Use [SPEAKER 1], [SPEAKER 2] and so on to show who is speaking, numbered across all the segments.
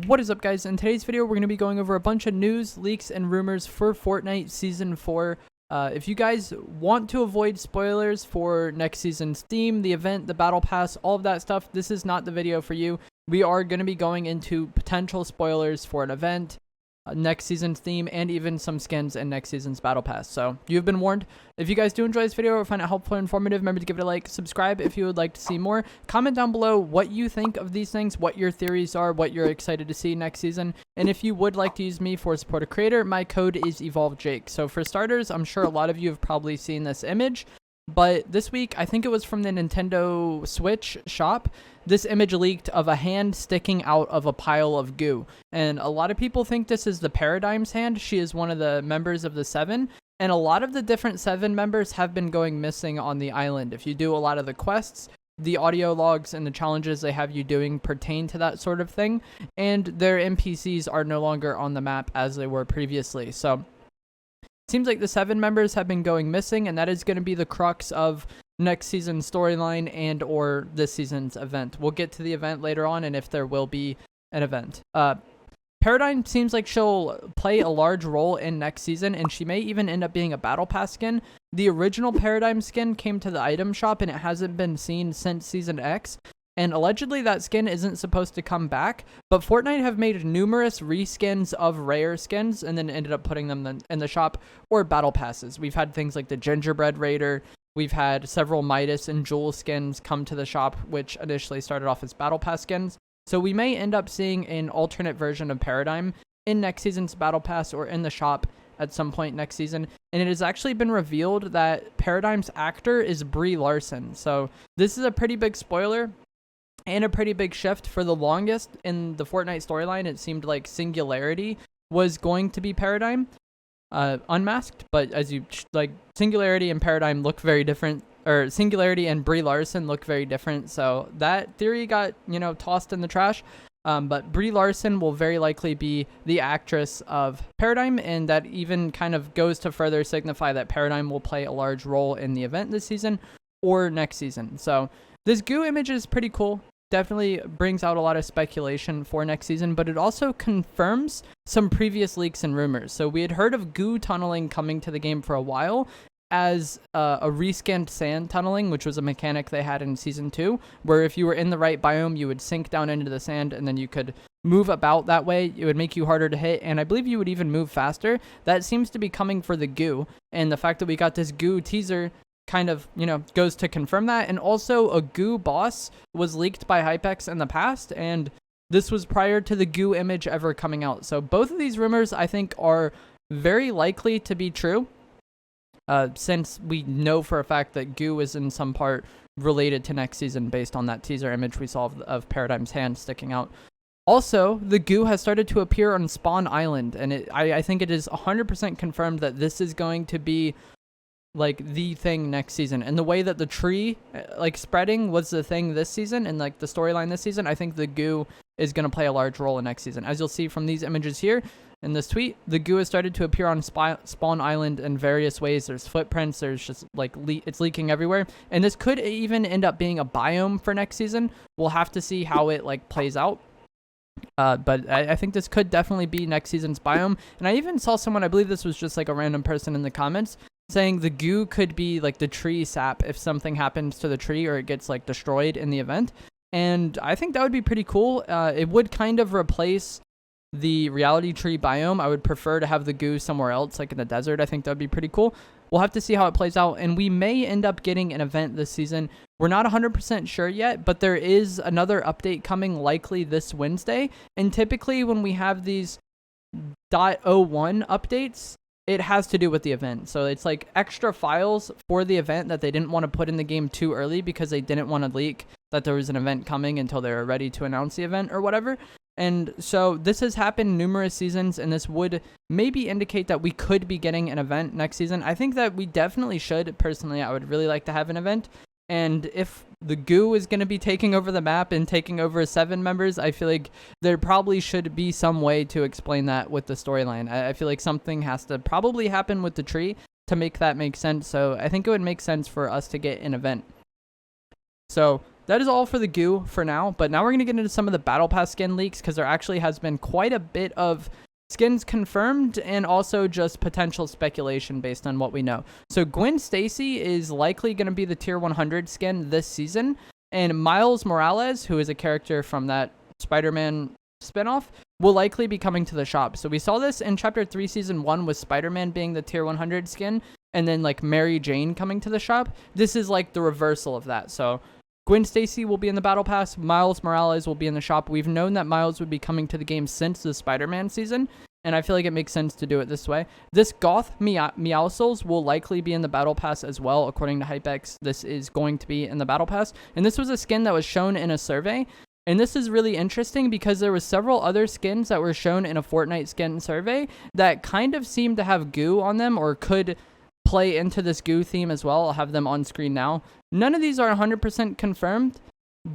[SPEAKER 1] What is up, guys? In today's video, we're going to be going over a bunch of news, leaks, and rumors for Fortnite Season 4. If you guys want to avoid spoilers for next season's theme, the event, the battle pass, all of that stuff, this is not the video for you. We are going to be going into potential spoilers for an event, next season's theme, and even some skins in next season's battle pass. So you've been warned. If you guys do enjoy this video or find it helpful and informative, remember to give it a like, subscribe if you would like to see more. Comment down below what you think of these things, what your theories are, what you're excited to see next season. And if you would like to use me for support a creator, my code is EvolveJake. So for starters, I'm sure a lot of you have probably seen this image, but this week, I think it was from the Nintendo Switch shop, this image leaked of a hand sticking out of a pile of goo. And a lot of people think this is the Paradigm's hand. She is one of the members of the 7. And a lot of the different 7 members have been going missing on the island. If you do a lot of the quests, the audio logs and the challenges they have you doing pertain to that sort of thing. And their NPCs are no longer on the map as they were previously. So seems like the 7 members have been going missing, and that is going to be the crux of next season's storyline and or this season's event. We'll get to the event later on and if there will be an event. Paradigm seems like she'll play a large role in next season, and she may even end up being a battle pass skin. The original Paradigm skin came to the item shop and it hasn't been seen since Season X. And allegedly that skin isn't supposed to come back, but Fortnite have made numerous reskins of rare skins and then ended up putting them in the shop or battle passes. We've had things like the Gingerbread Raider. We've had several Midas and Jewel skins come to the shop, which initially started off as battle pass skins. So we may end up seeing an alternate version of Paradigm in next season's battle pass or in the shop at some point next season. And it has actually been revealed that Paradigm's actor is Brie Larson. So this is a pretty big spoiler and a pretty big shift. For the longest in the Fortnite storyline, it seemed like Singularity was going to be Paradigm, unmasked. But as you like, Singularity and Paradigm look very different, or Singularity and Brie Larson look very different. So that theory got, tossed in the trash. But Brie Larson will very likely be the actress of Paradigm, and that even kind of goes to further signify that Paradigm will play a large role in the event this season or next season. So this goo image is pretty cool. Definitely brings out a lot of speculation for next season, but it also confirms some previous leaks and rumors. So we had heard of goo tunneling coming to the game for a while as a reskinned sand tunneling, which was a mechanic they had in Season 2, where if you were in the right biome, you would sink down into the sand and then you could move about that way. It would make you harder to hit, and I believe you would even move faster. That seems to be coming for the goo, and the fact that we got this goo teaser kind of, goes to confirm that. And also a goo boss was leaked by Hypex in the past, and this was prior to the goo image ever coming out. So both of these rumors, I think, are very likely to be true, since we know for a fact that goo is in some part related to next season based on that teaser image we saw of Paradigm's hand sticking out. Also, the goo has started to appear on Spawn Island, and I think it is 100% confirmed that this is going to be like the thing next season. And the way that the tree spreading was the thing this season and like the storyline this season, I think the goo is going to play a large role in next season. As you'll see from these images here in this tweet, the goo has started to appear on Spawn Island in various ways. There's footprints, there's just it's leaking everywhere, and this could even end up being a biome for next season. We'll have to see how it plays out. But I think this could definitely be next season's biome. And I even saw someone, I believe this was just like a random person in the comments, saying the goo could be like the tree sap if something happens to the tree or it gets destroyed in the event. And I think that would be pretty cool. It would kind of replace the reality tree biome. I would prefer to have the goo somewhere else, like in the desert. I think that would be pretty cool. We'll have to see how it plays out, and we may end up getting an event this season. We're not 100% sure yet, but there is another update coming likely this Wednesday. And typically when we have these .01 updates, it has to do with the event. So it's like extra files for the event that they didn't want to put in the game too early because they didn't want to leak that there was an event coming until they were ready to announce the event or whatever. And so this has happened numerous seasons, and this would maybe indicate that we could be getting an event next season. I think that we definitely should. Personally, I would really like to have an event. And if the goo is going to be taking over the map and taking over 7 members, I feel like there probably should be some way to explain that with the storyline. I feel like something has to probably happen with the tree to make that make sense. So I think it would make sense for us to get an event. So that is all for the goo for now. But now we're going to get into some of the Battle Pass skin leaks, because there actually has been quite a bit of skins confirmed and also just potential speculation based on what we know. So Gwen Stacey is likely going to be the tier 100 skin this season. And Miles Morales, who is a character from that Spider-Man spinoff, will likely be coming to the shop. So we saw this in Chapter 3, Season 1 with Spider-Man being the tier 100 skin, and then like Mary Jane coming to the shop. This is like the reversal of that. So Gwen Stacey will be in the Battle Pass. Miles Morales will be in the shop. We've known that Miles would be coming to the game since the Spider-Man season, and I feel like it makes sense to do it this way. This Goth Meowscles will likely be in the Battle Pass as well. According to HypeX, this is going to be in the Battle Pass. And this was a skin that was shown in a survey. And this is really interesting because there were several other skins that were shown in a Fortnite skin survey that kind of seemed to have goo on them or could play into this goo theme as well. I'll have them on screen now. None of these are 100% confirmed,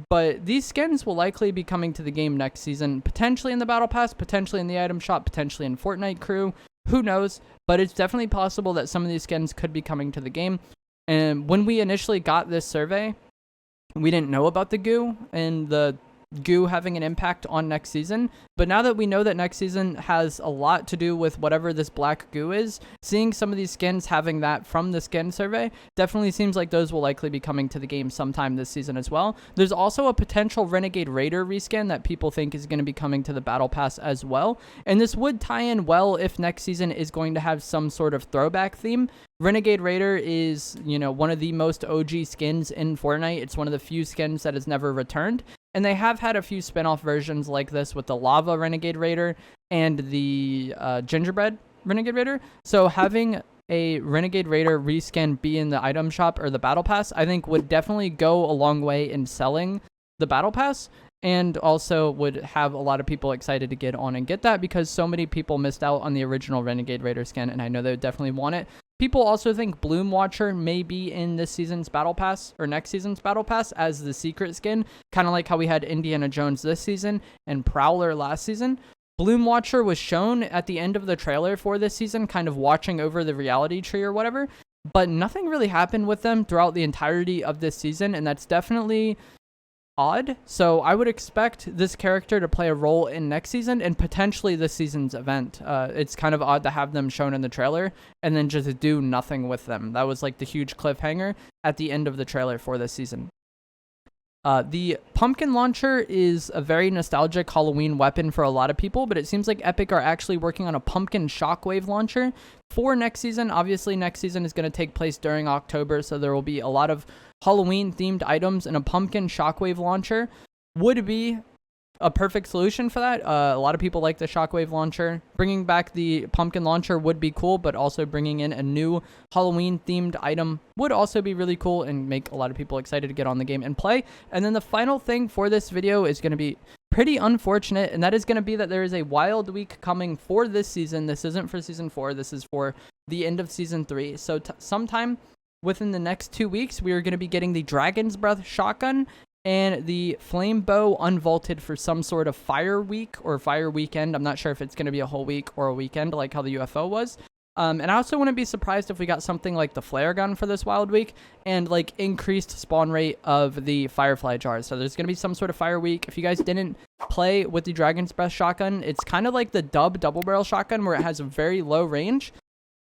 [SPEAKER 1] but these skins will likely be coming to the game next season, potentially in the Battle Pass, potentially in the item shop, potentially in Fortnite crew. Who knows? But it's definitely possible that some of these skins could be coming to the game. And when we initially got this survey, we didn't know about the goo and the goo having an impact on next season. But now that we know that next season has a lot to do with whatever this black goo is, seeing some of these skins having that from the skin survey definitely seems like those will likely be coming to the game sometime this season as well. There's also a potential Renegade Raider reskin that people think is going to be coming to the Battle Pass as well. And this would tie in well if next season is going to have some sort of throwback theme. Renegade Raider is, one of the most OG skins in Fortnite. It's one of the few skins that has never returned. And they have had a few spin-off versions like this with the Lava Renegade Raider and the Gingerbread Renegade Raider. So having a Renegade Raider reskin be in the item shop or the Battle Pass, I think would definitely go a long way in selling the Battle Pass, and also would have a lot of people excited to get on and get that because so many people missed out on the original Renegade Raider skin, and I know they would definitely want it. People also think Bloom Watcher may be in this season's Battle Pass or next season's Battle Pass as the secret skin, kind of like how we had Indiana Jones this season and Prowler last season. Bloom Watcher was shown at the end of the trailer for this season, kind of watching over the reality tree or whatever, but nothing really happened with them throughout the entirety of this season, and that's definitely odd. So I would expect this character to play a role in next season and potentially this season's event. It's kind of odd to have them shown in the trailer and then just do nothing with them. That was like the huge cliffhanger at the end of the trailer for this season. The pumpkin launcher is a very nostalgic Halloween weapon for a lot of people, but it seems like Epic are actually working on a pumpkin shockwave launcher for next season. Obviously, next season is going to take place during October, so there will be a lot of Halloween-themed items, and a pumpkin shockwave launcher would be a perfect solution for that. A lot of people like the shockwave launcher. Bringing back the pumpkin launcher would be cool, but also bringing in a new Halloween-themed item would also be really cool and make a lot of people excited to get on the game and play. And then the final thing for this video is going to be pretty unfortunate, and that is going to be that there is a wild week coming for this season. This isn't for Season 4. This is for the end of Season 3. So sometime within the next 2 weeks, we are going to be getting the Dragon's Breath shotgun and the flame bow unvaulted for some sort of fire week or fire weekend. I'm not sure if it's going to be a whole week or a weekend like how the UFO was. And I also wouldn't be surprised if we got something like the flare gun for this wild week and like increased spawn rate of the firefly jars. So there's going to be some sort of fire week. If you guys didn't play with the Dragon's Breath shotgun, it's kind of like the double barrel shotgun where it has a very low range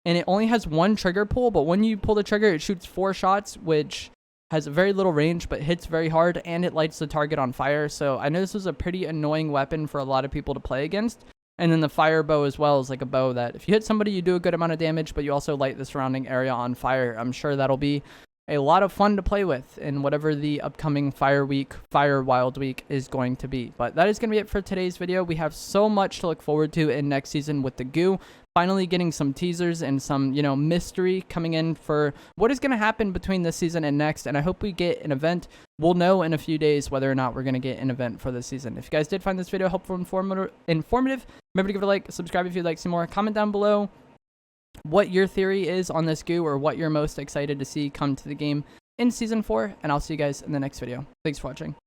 [SPEAKER 1] and it only has one trigger pull. But when you pull the trigger, it shoots 4 shots, which has very little range, but hits very hard, and it lights the target on fire. So I know this was a pretty annoying weapon for a lot of people to play against. And then the fire bow as well is like a bow that if you hit somebody, you do a good amount of damage, but you also light the surrounding area on fire. I'm sure that'll be a lot of fun to play with in whatever the upcoming fire wild week is going to be. But that is going to be it for today's video. We have so much to look forward to in next season with the goo. Finally getting some teasers and some, mystery coming in for what is going to happen between this season and next. And I hope we get an event. We'll know in a few days whether or not we're going to get an event for this season. If you guys did find this video helpful, informative, remember to give it a like, subscribe if you'd like to see more. Comment down below what your theory is on this goo or what you're most excited to see come to the game in Season 4. And I'll see you guys in the next video. Thanks for watching.